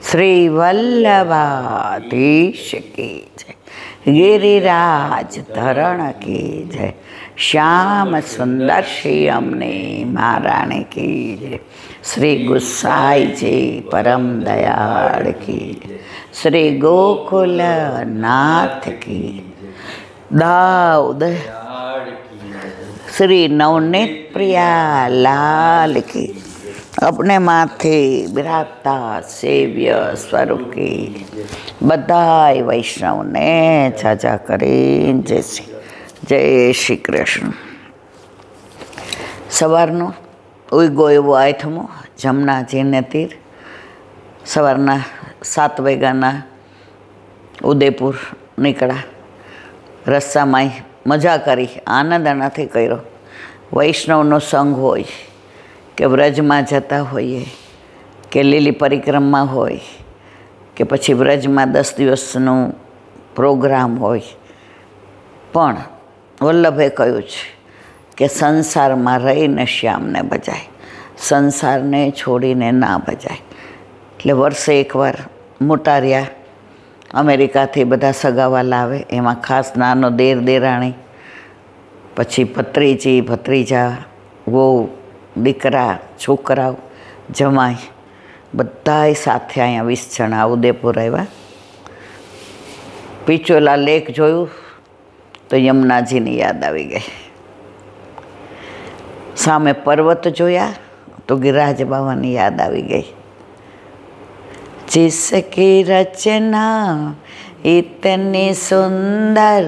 શ્રી વલ્લભાધીશ કી જય, ગિરિરાજ ધરણ કી જય, શ્યામ સુંદર શ્રી અમને મહારાણી કી જય, શ્રી ગુસાઈજી પરમ દયાળ કી જય, શ્રી ગોકુલ નાથ કી, દાઉદ શ્રી નવनीत प्रिया लाल की, अपने माथे बिराजता सेव्य स्वरूप की, बधाई वैष्णव ने छाछा करीने जय श्री कृष्ण। सवारनो उगो एवो आठमो जमनाजी ने तीर सवारना 7 वाग्याना उदयपुर निकळ्या। रस्तामां मजा करी, आनंद आनाथी कर्यो। वैष्णवनो संग होय के व्रजमां जता होईए के लीली परिक्रमा होय के पछी व्रजमां 10 दिवसनो प्रोग्राम होय, पण वल्लभे कह्युं छे के संसारमां रहीने श्याમને भजाय, संसारने छोड़ीने ना भजाय। એટલે વર્ષે એકવાર મોટારિયા अमेरिकाथी बधा सगावाला आवे, एमां खास नानो देर देराणी, पछी भत्रीजी भत्रीजा, वो दीकरा छोकराओ जमाई बधाय साथे अहींया 20 जणा उदयपुर आव्या। पीचोला लेक जोयुं तो यमुनाजीनी याद आवी गई। सामे पर्वत जोया तो गिरिराज बाबानी याद आवी गई। जिसकी रचना इतनी सुंदर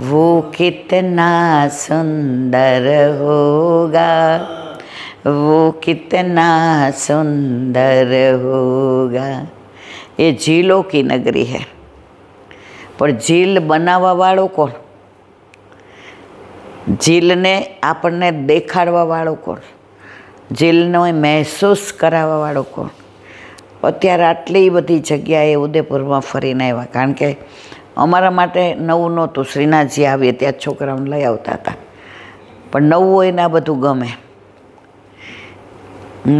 वो कितना सुंदर होगा, वो कितना सुंदर होगा। ये झीलों की नगरी है, पर झील बनावा वाळो कोण? झील ने आपने देखाड़वा वाळो कोण? झील ने महसूस करावा वाळो कोण? અત્યારે આટલી બધી જગ્યાએ ઉદયપુરમાં ફરીને આવ્યા, કારણ કે અમારા માટે નવું નહોતું। શ્રીનાથજી આવીએ ત્યાં છોકરાઓને લઈ આવતા હતા, પણ નવું હોય ને આ બધું ગમે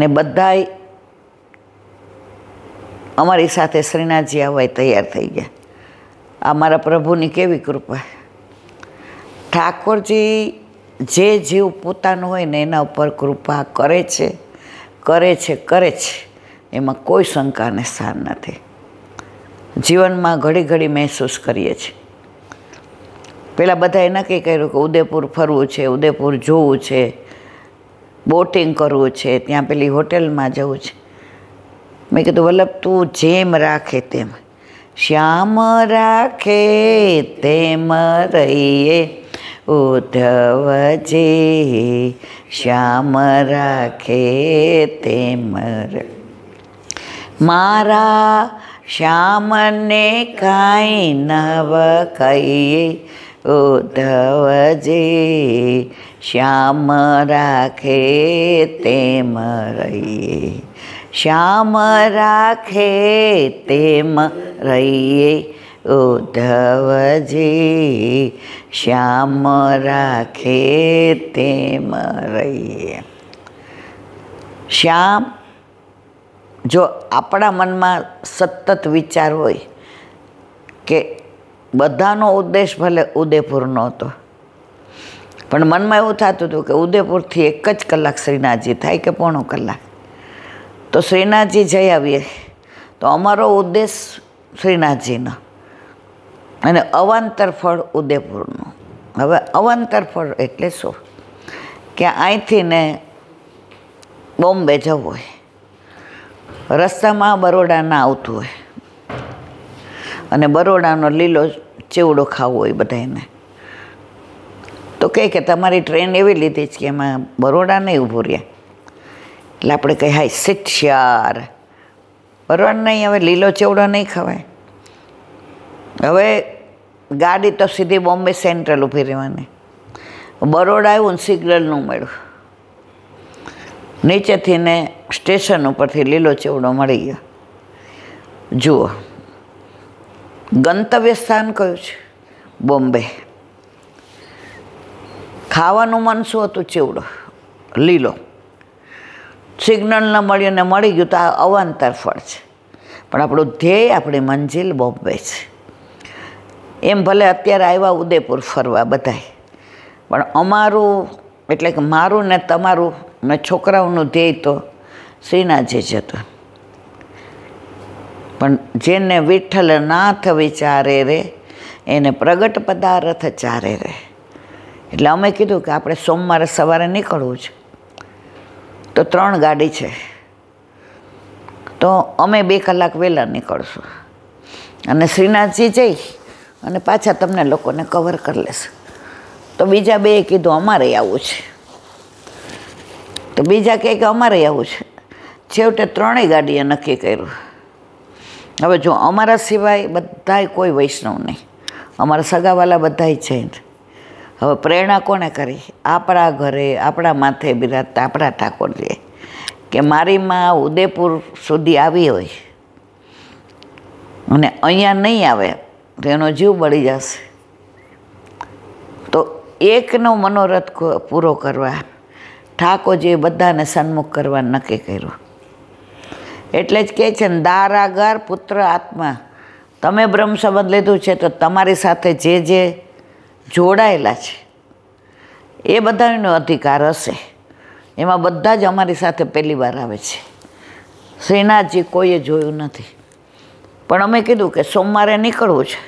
ને બધાય અમારી સાથે શ્રીનાથજી આવવા તૈયાર થઈ ગયા। આ મારા પ્રભુની કેવી કૃપા! ઠાકોરજી જે જીવ પોતાનો હોય ને એના ઉપર કૃપા કરે છે, કરે છે, કરે છે। એમાં કોઈ શંકાને સ્થાન નથી। જીવનમાં ઘડી ઘડી મહેસૂસ કરીએ છીએ। પહેલાં બધાએ નક્કી કર્યું કે ઉદયપુર ફરવું છે, ઉદયપુર જોવું છે, બોટિંગ કરવું છે, ત્યાં પેલી હોટેલમાં જવું છે। મેં કીધું વલ્લભ તું જેમ રાખે તેમ, શ્યામ રાખે તેમ રહીએ ઉદ્ધવજી, શ્યામ રાખે તેમ રહીએ। मारा श्याम ने काई नव कहिए उद्धवजी, श्याम राखे तेम रहिए, श्याम राखे तेम रहिए उद्धवजी, श्याम राखे तेम रहिए। श्याम जो अपना मन में सतत विचार होय के बधानो उद्देश्य भले उदयपुर नहोतो, पण मन में एवुं थतुं हतुं के उदयपुर थी 1 ज कलाक श्रीनाथजी थाय के पौणो कलाक, तो श्रीनाथजी जई आवीए तो अमारो उद्देश्य श्रीनाथजीनो अने अवांतर फळ उदयपुरनो। हवे अवांतर फळ एटले शुं के અહીંથી ને બોમ્બે જવું હોય, રસ્તામાં બરોડા ના આવતું હોય અને બરોડાનો લીલો ચેવડો ખાવો હોય બધાને, તો કે તમારી ટ્રેન એવી લીધી છે કે એમાં બરોડા નહીં ઊભું રહે। એટલે આપણે કહે હાય શિક્ષાર બરોડા નહીં, હવે લીલો ચેવડો નહીં ખવાય। હવે ગાડી તો સીધી બોમ્બે સેન્ટ્રલ ઊભી રહેવાની। બરોડા આવ્યું ને સિગ્નલ ન મળ્યું, નીચેથી ને સ્ટેશન ઉપરથી લીલો ચેવડો મળી ગયો। જુઓ ગંતવ્ય સ્થાન કયું છે? બોમ્બે। ખાવાનું મન શું હતું? ચેવડો લીલો। સિગ્નલ ન મળ્યું ને મળી ગયું તો આ અવાંતર ફળ છે। પણ આપણું ધ્યેય, આપણી મંજિલ બોમ્બે છે. એમ ભલે અત્યારે આવ્યા ઉદયપુર ફરવા બધાય, પણ અમારું એટલે કે મારું ને તમારું ને છોકરાઓનું ધ્યેય તો શ્રીનાથજી જ હતું. પણ જેને વિઠ્ઠલનાથ વિચારે રે એને પ્રગટ પદાર્થ ચારે રે. એટલે અમે કીધું કે આપણે સોમવારે સવારે નીકળવું છે, તો 3 ગાડી છે, તો અમે 2 કલાક વહેલા નીકળશું અને શ્રીનાથજી જઈ અને પાછા તમને લોકોને કવર કરી લેશે. તો બીજા 2 કીધું અમારે આવવું છે, તો બીજા કહે કે અમારે આવવું છે. છેવટે 3 ગાડીએ નક્કી કર્યું. હવે જો અમારા સિવાય બધાય કોઈ વૈષ્ણવ નહીં, અમારા સગાવાલા બધાય જૈન. હવે પ્રેરણા કોને કરી? આપણા ઘરે આપણા માથે બિરાજતા આપણા ઠાકોરજીએ કે મારી માં ઉદયપુર સુધી આવી હોય અને અહીંયા નહીં આવે તો એનો જીવ બળી જશે. તો એકનો મનોરથ પૂરો કરવા ઠાકોરજીએ બધાને સન્મુખ કરવા નક્કી કર્યું. એટલે જ કહે છે ને, દારાગર પુત્ર આત્મા. તમે બ્રહ્મ સંબંધ લીધું છે તો તમારી સાથે જે જોડાયેલા છે એ બધાનો અધિકાર હશે. એમાં બધા જ અમારી સાથે પહેલી વાર આવે છે. શ્રીનાથજી કોઈએ જોયું નથી. પણ અમે કીધું કે સોમવારે નીકળવું છે,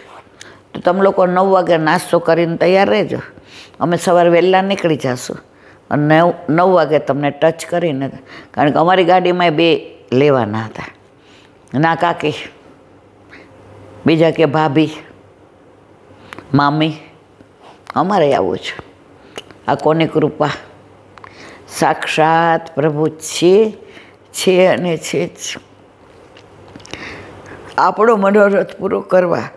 તો તમે લોકો 9 વાગે નાસ્તો કરીને તૈયાર રહેજો. અમે સવારે વહેલા નીકળી જઈશું અને 9 વાગે તમને ટચ કરીને, કારણ કે અમારી ગાડીમાં 2 લેવાના હતા. ના કાકી, બીજા કે ભાભી, મામી, અમારે આવવું છે. આ કોની કૃપા? સાક્ષાત પ્રભુ છે અને છે જ. આપણો મનોરથ પૂરો કરવા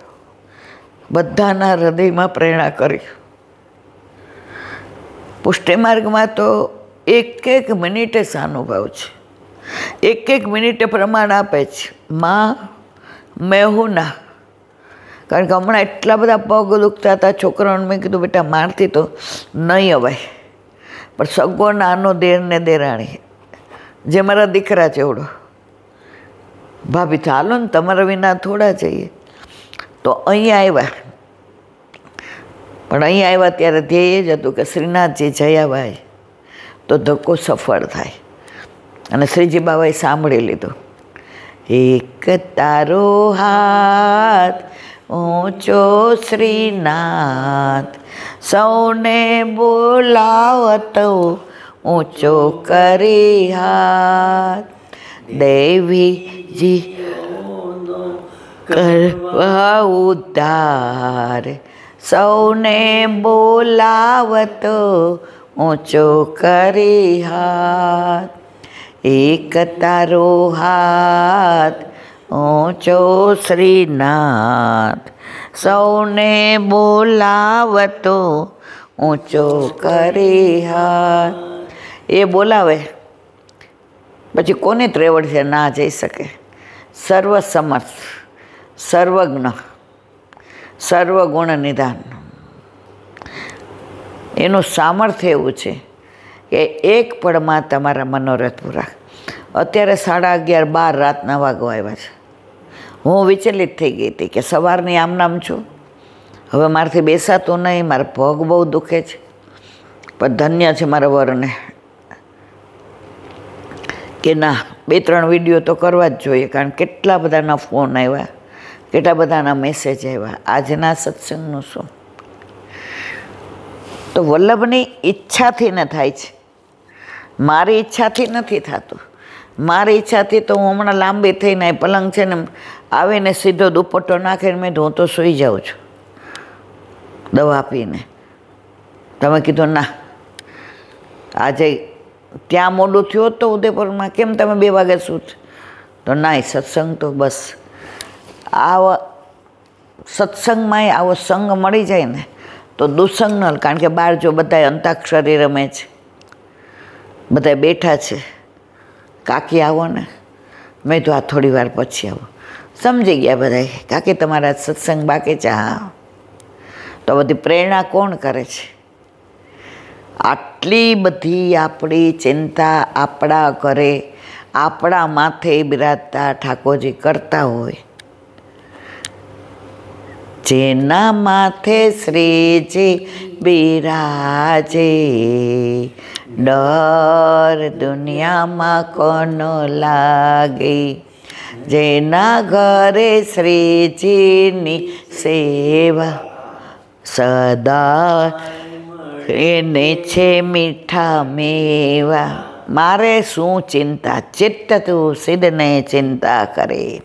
બધાના હૃદયમાં પ્રેરણા કરી. પુષ્ટિ માર્ગમાં તો એક મિનિટે સાનુભાવ છે, એક મિનિટે પ્રમાણ આપે છે. માં મેહુના, કારણ કે હમણાં એટલા બધા પગ દુખતા હતા છોકરાઓને. મેં કીધું બેટા મારથી તો નહીં અવાય, પણ સગો નાનો દેર ને દેરાણી જે મારા દીકરા જેવડો, ભાભી ચાલો ને તમારા વિના થોડા જઈએ. તો અહીંયા આવ્યા, પણ અહીંયા આવ્યા ત્યારે ધ્યેય જ હતું કે શ્રીનાથજી જયાભાઈ તો ધક્કો સફળ થાય. અને શ્રીજી બાબાએ સાંભળી લીધું. એક તારો હાથ ઊંચો શ્રીનાથ, સૌને બોલાવતો ઊંચો કરી હાથ, દેવીજી કરવા ઉદ્ધાર, સૌને બોલાવતો ઊંચો કરી હાથ. એક તારો હાથ ઊંચો શ્રીનાથ, સૌને બોલાવતો ઊંચો કરી હાથ. એ બોલાવે પછી કોની ત્રેવડ છે ના જઈ શકે? સર્વસમર્થ, સર્વજ્ઞ, સર્વગુણ નિધાન. એનું સામર્થ્ય એવું છે કે એક પળમાં તમારા મનોરથ પૂરા. અત્યારે 11:30 12 રાતના વાગવા આવ્યા છે. હું વિચલિત થઈ ગઈ હતી કે સવારની આમ નામ છું, હવે મારાથી બેસાતું નહીં, મારા પગ બહુ દુખે છે. પણ ધન્ય છે મારા વરને કે ના 2-3 વિડીયો તો કરવા જ જોઈએ, કારણ કેટલા બધાના ફોન આવ્યા, કેટલા બધાના મેસેજ આવ્યા. આજના સત્સંગનું શું? તો વલ્લભની ઈચ્છાથી ને થાય છે, મારી ઈચ્છાથી નથી થતું. મારી ઈચ્છાથી તો હું હમણાં લાંબી થઈને પલંગ છે ને આવીને સીધો દુપટ્ટો નાખીને મેં હું તો સૂઈ જાઉં છું દવા આપીને. તમે કીધું ના આજે ત્યાં મોડું થયું તો ઉદયપુરમાં કેમ તમે 2 વાગે સૂત? તો ના, સત્સંગ તો બસ આવા સત્સંગમાં આવો સંગ મળી જાય ને તો દુસંગ ન, કારણ કે બહાર જો બધા અંતાક્ષરી રમે છે, બધા બેઠા છે. કાકી આવો ને, મેં તો આ થોડી વાર પછી આવો. સમજી ગયા બધા, કાકી તમારા સત્સંગ બાકી છે? હા. તો બધી પ્રેરણા કોણ કરે છે? આટલી બધી આપણી ચિંતા આપણા ઘરે આપણા માથે બિરાજતા ઠાકોરજી કરતા હોય. જેના માથે શ્રીજી બિરાજે, ડર દુનિયામાં કોનો લાગે. જેના ઘરે શ્રીજીની સેવા, સદા એને છે મીઠા મેવા. મારે શું ચિંતા, ચિત્ત તું સિદ્ધને ચિંતા કરે.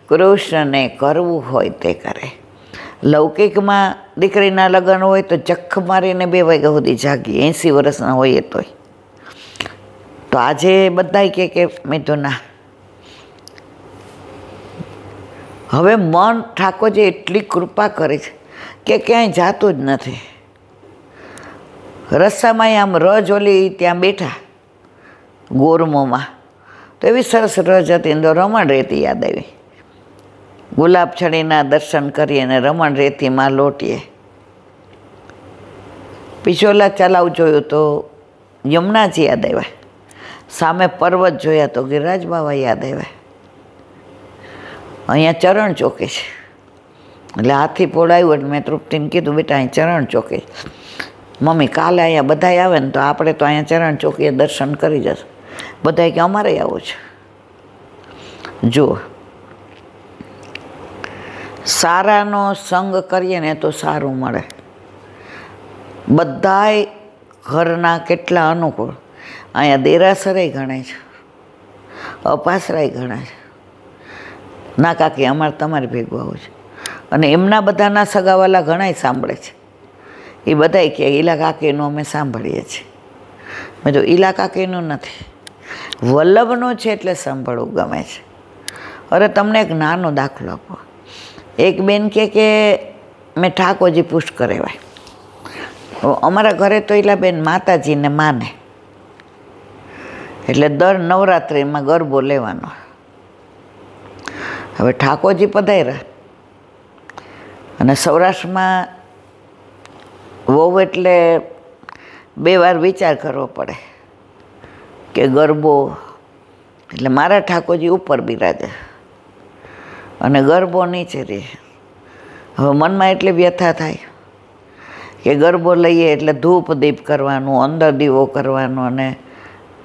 કૃષ્ણને કરવું હોય તે કરે. લૌકિકમાં દીકરીના લગ્ન હોય તો જખ મારીને 2 વાગ્યા સુધી જાગી, 80 વર્ષના હોઈએ તોય. તો આજે બધાય કે મિથુના હવે મન ઠાકોરજી એટલી કૃપા કરે છે કે ક્યાંય જાતું જ નથી. રસ્તામાં આમ રજ ઓલી ત્યાં બેઠા ગોરમોમાં, તો એવી સરસ રજ હતી ને તો રમણ રેતી યાદ આવી. ગુલાબ છડીના દર્શન કરીએ ને રમણ રેતીમાં લોટીએ. પિછોલા ચલાવ જોયું તો યમુનાજી યાદ આવ્યા. સામે પર્વત જોયા તો ગિરિરાજ બાબા યાદ આવ્યા. અહીંયા ચરણ ચોકે છે એટલે હાથી પોડાયું એટલે મેં તૃપ્તિને કીધું, બેટા અહીં ચરણ ચોકે. મમ્મી કાલે અહીંયા બધાય આવે ને તો આપણે તો અહીંયા ચરણ ચોકીએ દર્શન કરી જશું. બધાય કે અમારે આવું છે. જુઓ, સારાનો સંગ કરીએ ને તો સારું મળે. બધાય ઘરના કેટલા અનુકૂળ. અહીંયા દેરાસરે ગણાય છે, અપાસરાય ગણાય છે. ના કાકી અમારે તમારી ભેગું આવું છે. અને એમના બધાના સગાવાલા ઘણાય સાંભળે છે. એ બધાય કે ઈલા કાકીનું અમે સાંભળીએ છીએ. મેં તો ઈલા કાકીનું નથી, વલ્લભનું છે એટલે સાંભળવું ગમે છે. અરે તમને એક નાનો દાખલો આપો. એક બેન કે મેં ઠાકોરજી પુષ્ટ કરેવાય. અમારા ઘરે તો ઈલા બેન માતાજીને માને એટલે દર નવરાત્રિમાં ગરબો લેવાનો. હવે ઠાકોરજી પધાર્યા અને સૌરાષ્ટ્રમાં વહુ એટલે 2 વાર વિચાર કરવો પડે કે ગરબો એટલે મારા ઠાકોરજી ઉપર બિરાજે અને ગરબો નીચે રહે. હવે મનમાં એટલી વ્યથા થાય કે ગરબો લઈએ એટલે ધૂપ દીપ કરવાનું, અંદર દીવો કરવાનો અને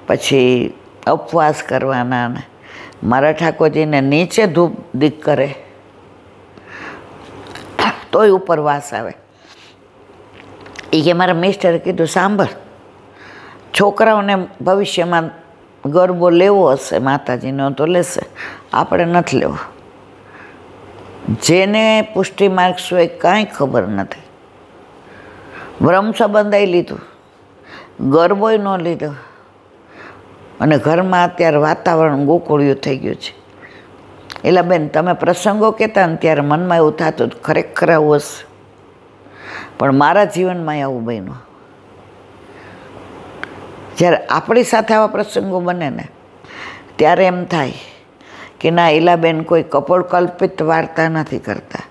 પછી ઉપવાસ કરવાના. ને મારા ઠાકોરજીને નીચે ધૂપ દીપ કરે તોય ઉપર વાસ આવે. એ કે મારા મિસ્ટરે કીધું, સાંભળ, છોકરાઓને ભવિષ્યમાં ગરબો લેવો હશે માતાજીનો તો લેશે, આપણે નથી લેવો. જેને પુષ્ટિ માર્ગ સિવાય કાંઈ ખબર નથી, બ્રહ્મ સંબંધાઈ લીધું, ગરબોય ન લીધો અને ઘરમાં અત્યારે વાતાવરણ ગોકુળિયું થઈ ગયું છે. એલા બેન, તમે પ્રસંગો કહેતા ને ત્યારે મનમાં એવું થતું ખરેખર આવું હશે, પણ મારા જીવનમાં આવું બન્યું. જ્યારે આપણી સાથે આવા પ્રસંગો બને ને ત્યારે એમ થાય કે ના, ઈલાબેન કોઈ કપોળકલ્પિત વાર્તા નથી કરતા.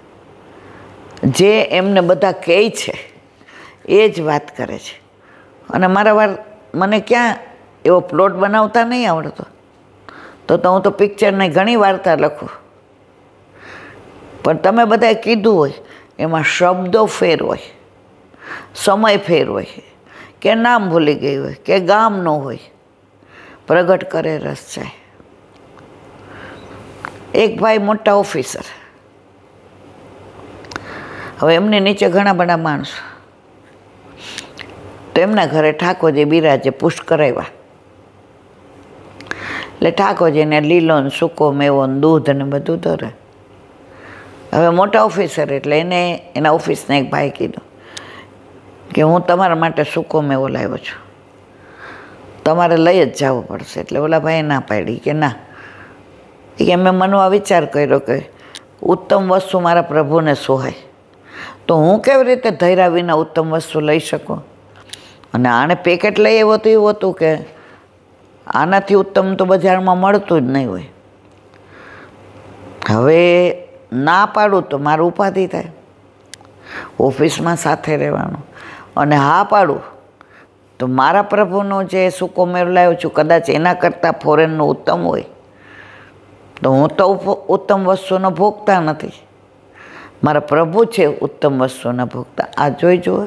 જે એમને બધા કહે છે એ જ વાત કરે છે. અને મને ક્યાં એવો પ્લોટ બનાવતા નહીં આવડતો, તો હું તો પિક્ચરની ઘણી વાર્તા લખું. પણ તમે બધાએ કીધું હોય એમાં શબ્દો ફેર હોય, સમય ફેર હોય, કે નામ ભૂલી ગઈ હોય, કે ગામ ન હોય, પ્રગટ કરે રસ જાય. એક ભાઈ મોટા ઓફિસર, હવે એમની નીચે ઘણા બધા માણસો, તો એમના ઘરે ઠાકોરજી બિરાજે પુષ્ટ કરાવ્યા. એટલે ઠાકોરજીને લીલો ને સૂકો મેવો ને દૂધ ને બધું ધરે. હવે મોટા ઓફિસર એટલે એને એના ઓફિસના એક ભાઈ કીધું કે હું તમારા માટે સૂકો મેવો લાવ્યો છું, તમારે લઈ જ જવો પડશે. એટલે ઓલા ભાઈએ ના પાડી કે ના, કે મેં મનમાં વિચાર કર્યો કે ઉત્તમ વસ્તુ મારા પ્રભુને સોહાય, તો હું કેવી રીતે ધૈર્યા વિના ઉત્તમ વસ્તુ લઈ શકું. અને આને પેકેટ લઈ આવ્યો તો એવું હતું કે આનાથી ઉત્તમ તો બજારમાં મળતું જ નહીં હોય. હવે ના પાડું તો મારું ઉપાધિ થાય, ઓફિસમાં સાથે રહેવાનું, અને હા પાડું તો મારા પ્રભુનો જે સૂકો મેળો લાવ્યો છું કદાચ એના કરતાં ફોરેનનું ઉત્તમ હોય તો હું તો ઉત્તમ વસ્તુનો ભોગતા નથી, મારા પ્રભુ છે ઉત્તમ વસ્તુના ભોગતા. આ જોઈ જુઓ.